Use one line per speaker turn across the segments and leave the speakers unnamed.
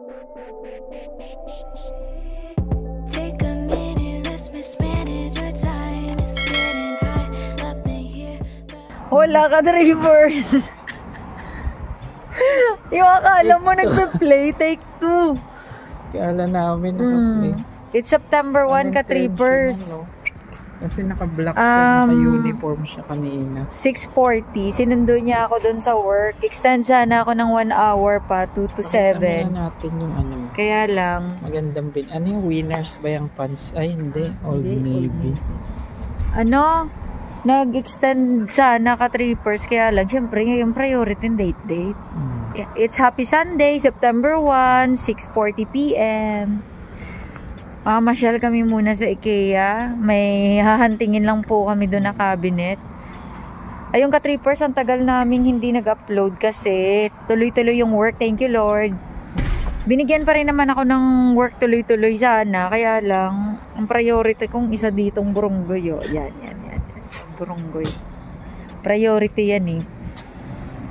Take a minute, let's mismanage your time. It's getting hot up in here.
Wala ka, drivers. Yung akala mo nagpe-play, take 2.
Kala namin naka-play.
It's September 1 ka, trippers.
Kasi naka-black naka-uniform siya kanina.
6:40. Sinundo niya ako doon sa work. Extend sana ako ng 1 hour pa, 2 to 7.
Pakita natin yung ano.
Kaya lang.
Magandang bin. Ano yung winners ba yung pants? Ay, hindi. Old Navy.
Ano? Nag-extend sana ka, trippers. Kaya lang, syempre, yung priority date. It's Happy Sunday, September 1, 6:40 p.m. Masyal kami muna sa IKEA. May hahantingin lang po kami doon na cabinet. Ayun ka, trippers, ang tagal namin hindi nag-upload kasi tuloy-tuloy yung work. Thank you, Lord. Binigyan pa rin naman ako ng work tuloy-tuloy sana. Kaya lang, ang priority kong isa ditong burunggoy. Yan. Burunggoy. Priority yan eh.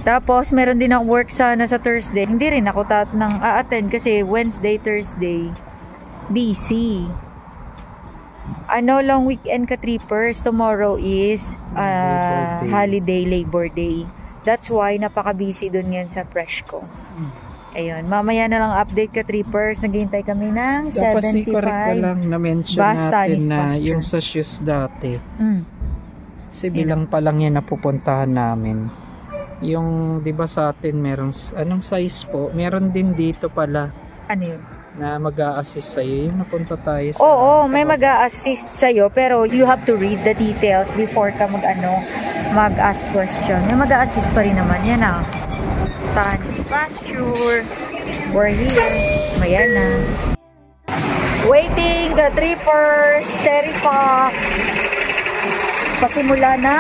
Tapos, meron din ako work sana sa Thursday. Hindi rin ako a-attend kasi Wednesday, Thursday. busy. Long weekend ka, trippers. Tomorrow is holiday, Labor Day. That's why napaka-busy dun yan sa Freshco. Ayun, mamaya na lang update ka, trippers. Naghihintay kami ng 75.
Tapos correct ka lang na-mention natin na
posture.
yung sa shoes dati. Kasi bilang pa lang yan napupuntahan namin. Yung, di ba sa atin, merong, anong size po? Meron din dito pala.
Ano yun?
Na mag-a-assist sa'yo. Yung napunta tayo sa...
Oo, may mag-a-assist sa'yo, pero you have to read the details before ka mag-ask question. May mag-a-assist pa rin naman. Yan na. Tanis posture. We're here. Mayan na. Waiting, the trippers, Terrifox. Pasimula na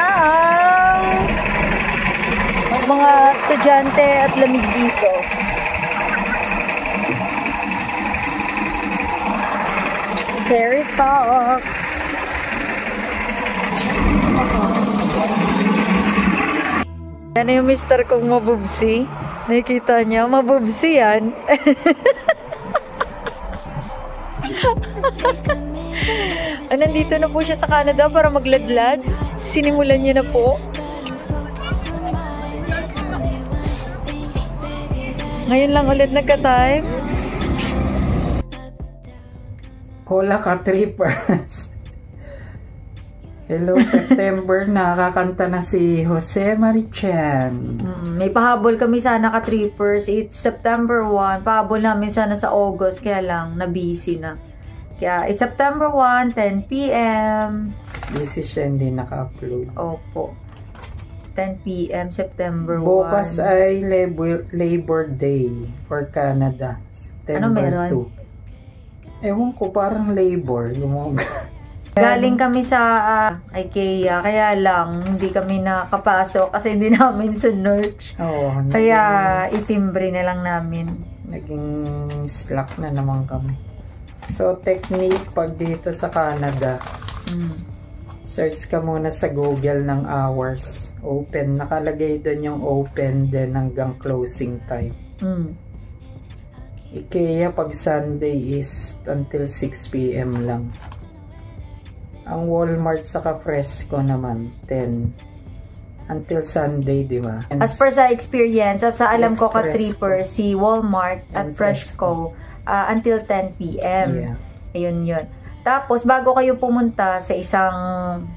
ang mga estudyante at lamig dito. Terrifox. Yan yung mister kong mabubsi. Nakikita niya, mabubsi yan. Nandito na po siya sa Canada para magladlad. Sinimulan niya na po. Ngayon lang ulit nagka-time.
Hola ka, trippers. Hello, September na. Kakanta na si Jose Marichan.
May pahabol kami sana ka, trippers. It's September 1. Pahabol namin sana sa August. Kaya lang, na-busy na. Kaya, it's September 1, 10 p.m.
Busy siya, hindi naka-upload.
Opo. 10 p.m. September 1.
Bukas ay Labor Day for Canada. September
Ano meron?
2. Ewan ko, parang labor.
Galing kami sa IKEA, kaya lang hindi kami nakapasok kasi hindi namin sinerch. Kaya itimbre na lang namin.
Naging slack na naman kami. So, technique pag dito sa Canada, search ka muna sa Google ng hours. Open. Nakalagay doon yung open din hanggang closing time. IKEA pag Sunday is until 6 p.m. lang. Ang Walmart saka Fresco naman 10 until Sunday, di ba?
As per sa experience at sa alam ko ka, trippers, si Walmart at Fresco until 10 p.m.
Yeah.
Ayun yun. Tapos bago kayo pumunta sa isang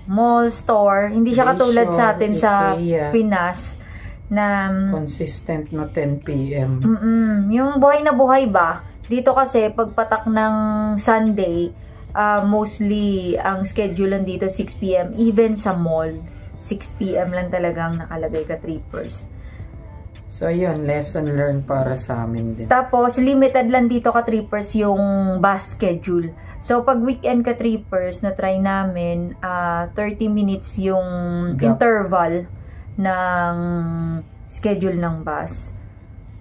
mall store, hindi siya katulad sa atin sa Pinas na
consistent na 10 p.m.
Yung buhay na buhay ba? Dito kasi pagpatak ng Sunday, mostly ang schedule dito 6 p.m. Even sa mall, 6 p.m. lang talagang nakalagay ka, trippers.
So yun, lesson learned para sa amin din.
Tapos limited lang dito ka, trippers, yung bus schedule. So pag weekend ka, trippers, na try namin 30 minutes yung interval ng schedule ng bus.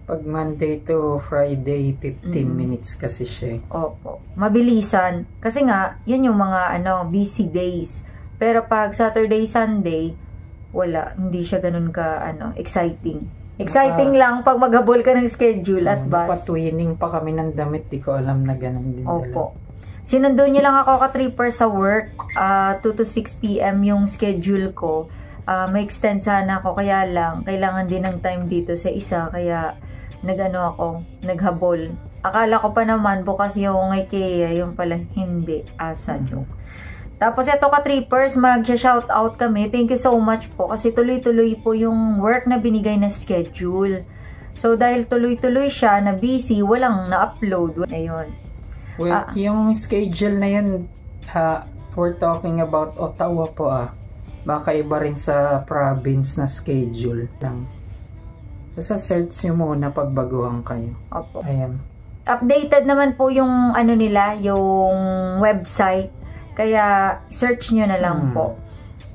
Pag Monday to Friday, 15 minutes kasi siya.
Opo. Mabilisan. Kasi nga, yan yung mga busy days. Pero pag Saturday, Sunday, wala. Hindi siya ganun ka exciting. Exciting lang pag maghabol ka ng schedule at bus.
Patwining pa kami ng damit. Di ko alam na ganun din.
Opo. Sinundo niyo lang ako ka-tripper sa work. 2 to 6 p.m. yung schedule ko. May extend sana ako. Kaya lang, kailangan din ng time dito sa isa. Kaya, naghabol. Akala ko pa naman, bukas yung IKEA. Yung pala, hindi. Asa, joke. Tapos ito ka-trippers, mag-shoutout kami. Thank you so much po kasi tuloy-tuloy po yung work na binigay na schedule. So dahil tuloy-tuloy siya na busy, walang na-upload. Ayun.
Well, yung schedule na yun, we're talking about Ottawa po Baka iba rin sa province na schedule lang. Basta search nyo muna pag baguhan kayo.
Opo.
Ayan.
Updated naman po yung nila, yung website. Kaya, search nyo na lang po.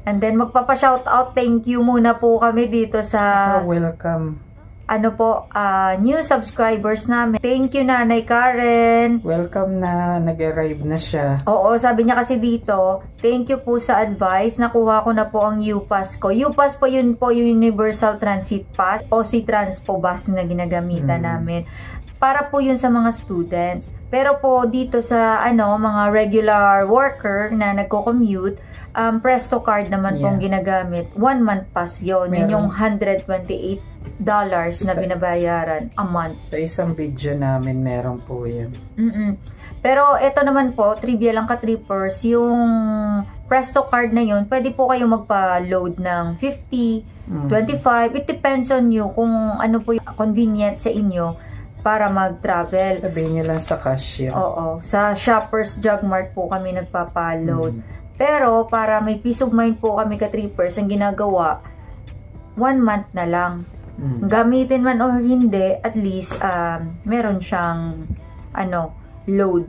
And then, magpapa-shoutout, thank you muna po kami dito sa...
welcome.
New subscribers namin. Thank you, Nanay Karen.
Welcome na, nag-arrive na siya.
Oo, sabi niya kasi dito, thank you po sa advice. Nakuha ko na po ang UPass ko. UPass po yun po, yung Universal Transit Pass. O si Transpo Bus na ginagamitan namin. Para po yun sa mga students. Pero po dito sa mga regular worker na nagko-commute, Presto card naman pong ginagamit. 1 month pass yun. Yun yung $128 na binabayaran a month.
Sa isang video namin meron po yan.
Pero ito naman po, trivia lang ka-trippers, yung Presto card na yun, pwede po kayo magpa-load ng 50, 25. It depends on you kung ano po yung convenient sa inyo para mag-travel.
Sabihin nyo lang sa cashier.
Oo. Sa Shoppers Drug Mart po kami nagpapa-load. Pero, para may peace of mind po kami ka-trippers, ang ginagawa, 1 month na lang. Gamitin man o hindi, at least, meron siyang, load.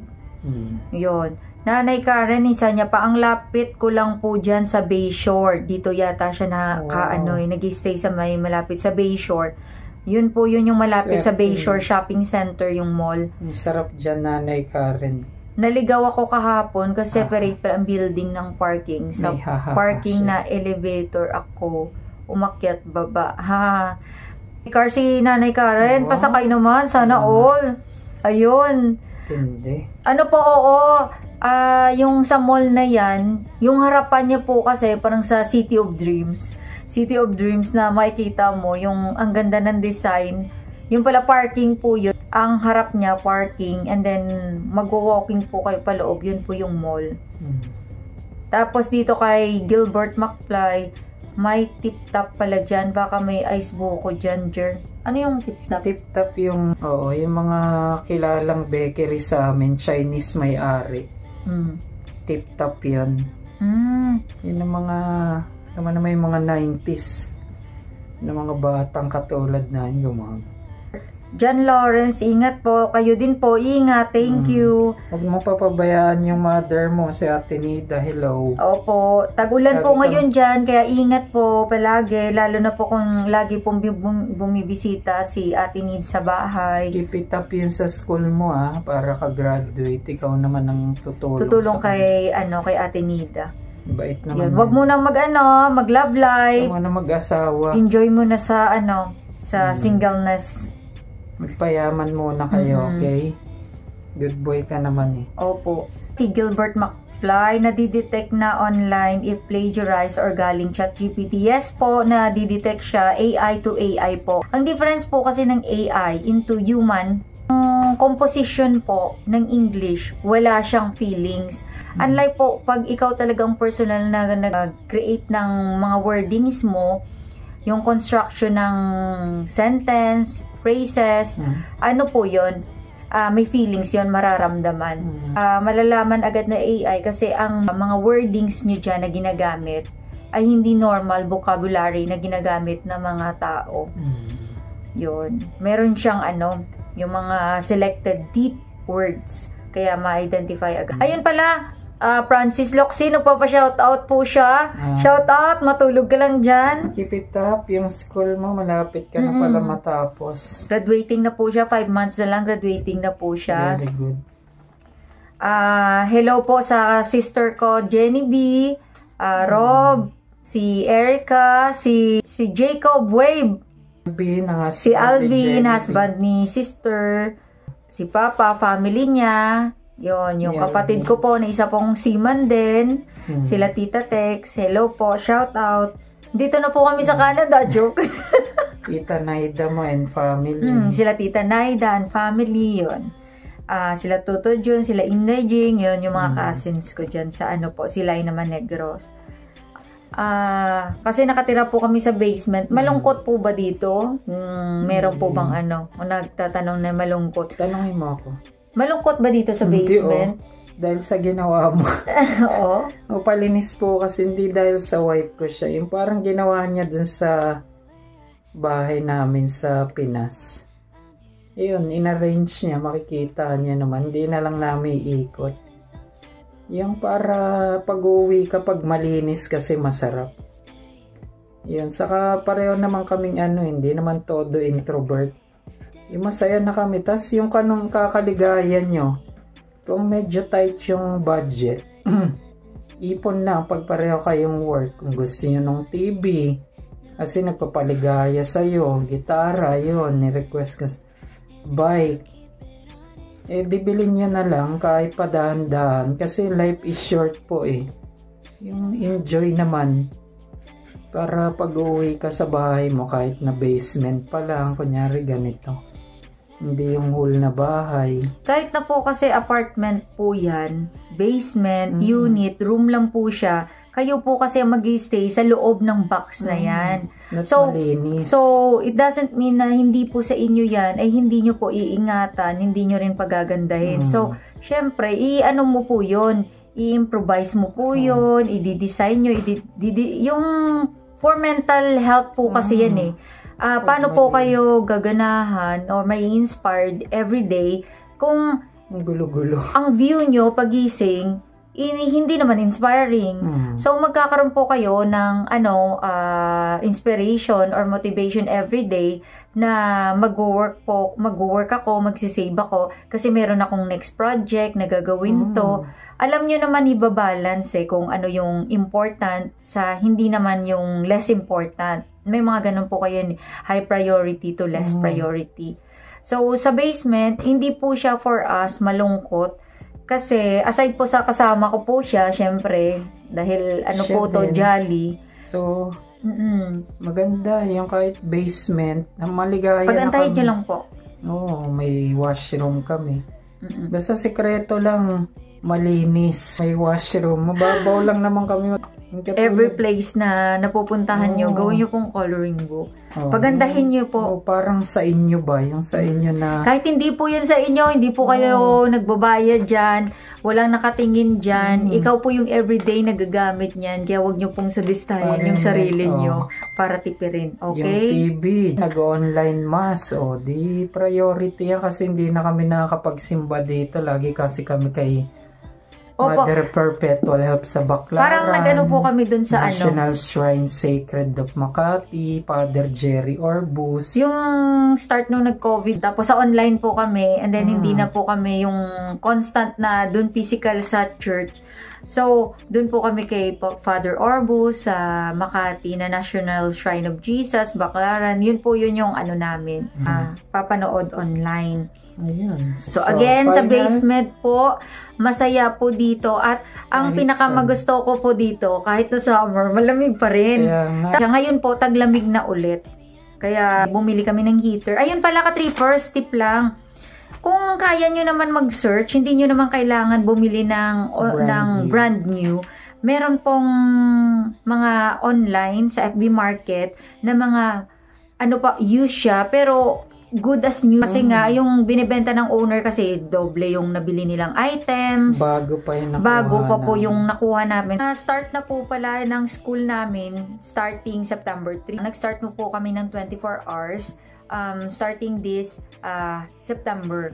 Yun. Nanay Karen, isa niya pa, ang lapit ko lang po dyan sa Bayshore. Dito yata siya nag-stay sa malapit sa Bayshore. Yun po, yun yung malapit sa Bayshore Shopping Center, yung mall.
Ang sarap dyan, Nanay Karen.
Naligaw ako kahapon kasi separate pa ang building ng parking. Sa parking na elevator ako umakyat baba. Car si Nanay Karen, pasakay naman. Sana all. Ayun.
Tindi.
Yung sa mall na yan, yung harapan niya po kasi parang sa City of Dreams. City of Dreams na makikita mo, yung ang ganda ng design. Yung pala parking po yun. Ang harap niya, parking. And then, magwa-walking po kayo paloob. Yun po yung mall. Tapos dito kay Gilbert McFly, may tip-top pala dyan. Baka may ice buko dyan, Jer. Ano yung tip-top?
Tip-top yung, yung mga kilalang bakery sa amin. Chinese may-ari. Tip-top yun. Yun ang mga... naman may mga 90s na mga batang katulad na yung
John Lawrence, ingat po. Kayo din po, ingat. Thank you.
Huwag mo papabayaan yung mother mo, si Ate Nida. Hello.
Opo. Tagulan po ngayon dyan, kaya ingat po palagi. Lalo na po kung lagi pong bumibisita si Ate Nida sa bahay.
Keep it up yun sa school mo para ka-graduate. Ikaw naman ang tutulong.
Tutulong kay Ate Nida.
Bait naman.
Wag mo na mag-love life.
Wag mo na mag-asawa.
Enjoy mo na sa sa singleness.
Magpayaman muna kayo, okay? Good boy ka naman
Opo. Si Gilbert McFly, nadidetect na online if plagiarize or galing ChatGPT. Yes po, nadidetect siya. AI to AI po. Ang difference po kasi ng AI into human, composition po ng English, wala siyang feelings. Unlike po, pag ikaw talagang personal na nag-create ng mga wordings mo, yung construction ng sentence, phrases, ano po yun? May feelings yun, mararamdaman. Malalaman agad na AI kasi ang mga wordings nyo dyan na ginagamit ay hindi normal vocabulary na ginagamit ng mga tao. Yun. Meron siyang yung mga selected deep words. Kaya ma-identify agad. Ayun pala, Francis Loxy, nagpapa-shoutout po siya. Shoutout, matulog ka lang dyan.
Keep it up. Yung school mo, malapit ka na pala matapos.
Graduating na po siya. 5 months na lang, graduating na po siya.
Very good.
Hello po sa sister ko, Jenny B, Rob, si Erica, si Jacob Wave. Si Alvin, husband ni sister, si Papa, family niya, yung kapatid ko po na isa pong seaman din, sila Tita Tex, hello po, shout out. Dito na po kami sa Canada, joke.
Tita Naida mo and family.
Sila Tita Naida and family, yun. Sila Toto Jun, sila Inday Jing, yun yung mga cousins ko dyan sa sila ay naman Negros. Kasi nakatira po kami sa basement. Malungkot po ba dito? Meron po bang kung nagtatanong na malungkot?
Tanongin mo ako.
Malungkot ba dito sa basement?
Dahil sa ginawa mo.
Oo.
Palinis po kasi hindi dahil sa wife ko siya. Yung parang ginawa niya dun sa bahay namin sa Pinas. Yun, inarrange niya. Makikita niya naman. Hindi na lang namin iikot. Yung para pag-uwi kapag malinis kasi masarap. Yun, saka pareho naman kaming hindi naman todo introvert. Yung masaya na kami. Tas yung kanong kakaligayan nyo, kung medyo tight yung budget, ipon na pag pareho kayong work. Kung gusto nyo ng TV, kasi nagpapaligaya sa'yo, gitara, yun, ni-request ka bike. Bibilin nyo na lang kahit padahan-dahan kasi life is short po Yung enjoy naman. Para pag-uwi ka sa bahay mo kahit na basement pa lang, kunyari ganito. Hindi yung whole na bahay.
Kahit na po kasi apartment po yan, basement, unit, room lang po siya. Kayo po kasi mag-stay sa loob ng box na yan.
Malinis.
So, it doesn't mean na hindi po sa inyo yan, ay hindi nyo po iingatan, hindi nyo rin pagagandahin. So, syempre, mo po yun. I-improvise mo po yun, i-design nyo, yung for mental health po kasi yan paano po kayo gaganahan or may inspired everyday kung
gulo-gulo
ang view nyo pagising hindi naman inspiring. So magkakaroon po kayo ng inspiration or motivation everyday na mag-work ako, magsisave ako kasi meron akong next project na gagawin to. Alam nyo naman ibabalance kung ano yung important sa hindi naman yung less important. May mga ganun po kayo, high priority to less priority. So, sa basement, hindi po siya for us malungkot. Kasi, aside po sa kasama ko po siya, syempre, dahil po to, jolly.
So, maganda yung kahit basement, maligaya
Pagantahin nyo lang po.
May washroom kami. Basta sekreto lang, malinis. May washroom. Mababaw lang naman kami.
Every place na napupuntahan nyo, gawin nyo pong coloring book. Pagandahin nyo po.
Parang sa inyo ba? Yung sa inyo na...
Kahit hindi po yun sa inyo, hindi po kayo nagbabayad dyan, walang nakatingin dyan, ikaw po yung everyday nagagamit nyan, kaya wag nyo pong sadistahin yung sarili nyo para tipirin. Okay?
Yung TV, nag-online mass, di priority yan kasi hindi na kami nakakapagsimba dito. Lagi kasi kami kay Mother Perpetual Help sa Baclaran.
Parang nag-ano po kami dun sa
National Shrine Sacred of Makati, Father Jerry Orbus.
Yung start nung nag-COVID, tapos sa online po kami, and then hindi na po kami yung constant na dun physical sa church. So, dun po kami kay Father Orbus sa Makati na National Shrine of Jesus, Baclaran. Yun po yun yung namin, papanood online.
Ayun.
So again, sa basement po, masaya po dito. At ang pinakamagusto ko po dito, kahit na summer, malamig pa rin. Kaya ngayon po, taglamig na ulit. Kaya bumili kami ng heater. Ayun pala ka-trippers, tip lang. Kung kaya nyo naman mag-search, hindi nyo naman kailangan bumili ng brand new. Meron pong mga online sa FB Market na mga used siya, pero good as new. Kasi nga, yung binibenta ng owner kasi doble yung nabili nilang items.
Bago pa yung nakuha
Bago pa po yung nakuha namin. Start na po pala ng school namin starting September 3. Nag-start na po kami ng 24 hours starting this September.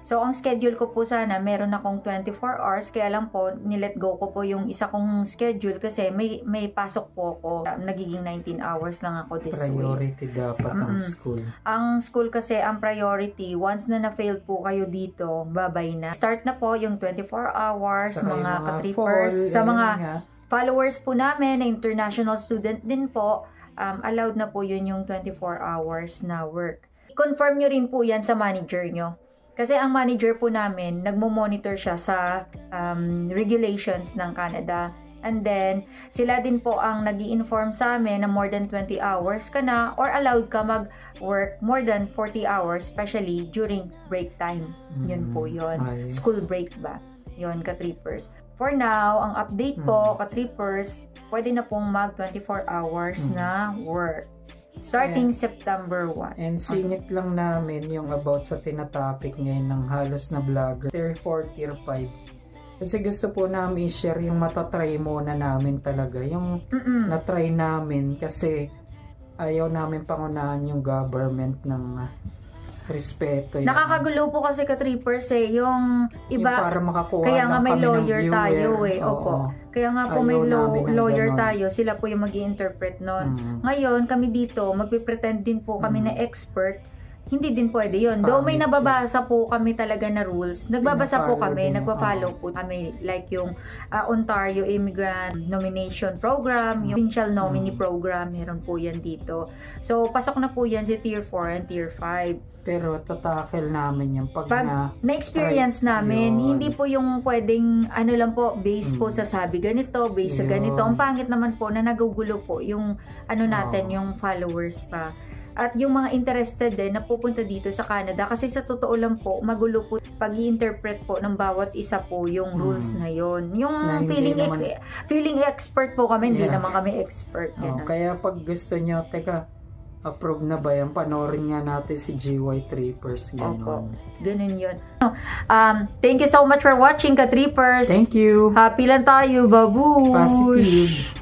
So, ang schedule ko po sana, meron akong 24 hours. Kaya lang po, nilet go ko po yung isa kong schedule kasi may pasok po ako. Nagiging 19 hours lang ako this week.
Priority dapat ang school.
Ang school kasi, ang priority, once na na-fail po kayo dito, babay na. Start na po yung 24 hours,
Saka
mga ka-trippers. Sa mga followers po namin, na international student din po, allowed na po yun yung 24 hours na work. Confirm nyo rin po yan sa manager nyo. Kasi ang manager po namin, nagmo-monitor siya sa regulations ng Canada. And then, sila din po ang nag-i-inform sa amin na more than 20 hours ka na or allowed ka mag-work more than 40 hours, especially during break time. Yun po yun.
Nice.
School break ba? Yun, ka-trippers. For now, ang update po, ka-trippers, pwede na pong mag 24 hours na work. Starting September 1.
And singit lang namin yung about sa tinatopic ngayon ng halos na vlogger. Tier 4, Tier 5. Kasi gusto po namin i-share yung matatry muna namin talaga. Yung natry namin kasi ayaw namin pangunahan yung government ng respeto.
Nakakagulo po kasi ka-trippers yung iba.
Yung para makakuha
kaya nga may
kami
lawyer
ng
tayo
viewer.
Opo. Kaya nga po
Ayaw
may
namin ng
lawyer
ganon.
tayo. Sila po yung mag-i-interpret nun. Ngayon, kami dito, magpipretend din po kami na expert. Hindi din pwede yun. Though may nababasa po kami talaga na rules. Nagbabasa po kami, nagpa-follow po kami. Like yung Ontario Immigrant Nomination Program, yung Provincial Nominee Program, meron po yan dito. So, pasok na po yan si Tier 4 and Tier 5.
Pero tatakel namin yung pag
na-experience namin,
yun.
hindi po yung pwedeng ano lang po, base po sa sabi ganito, base sa ganito. Ang pangit naman po na nagugulo po yung ano natin, yung followers pa. At yung mga interested din na pupunta dito sa Canada kasi sa totoo lang po, magulo po pag-i-interpret po ng bawat isa po yung rules na yon. Yung feeling expert po kami, hindi naman kami expert.
Kaya pag gusto nyo, teka, approve na ba yan? Panoorin nga natin si GY Trippers.
Opo, ganun yun. Thank you so much for watching, ka-trippers.
Thank you.
Happy lang tayo, babush!
Positive.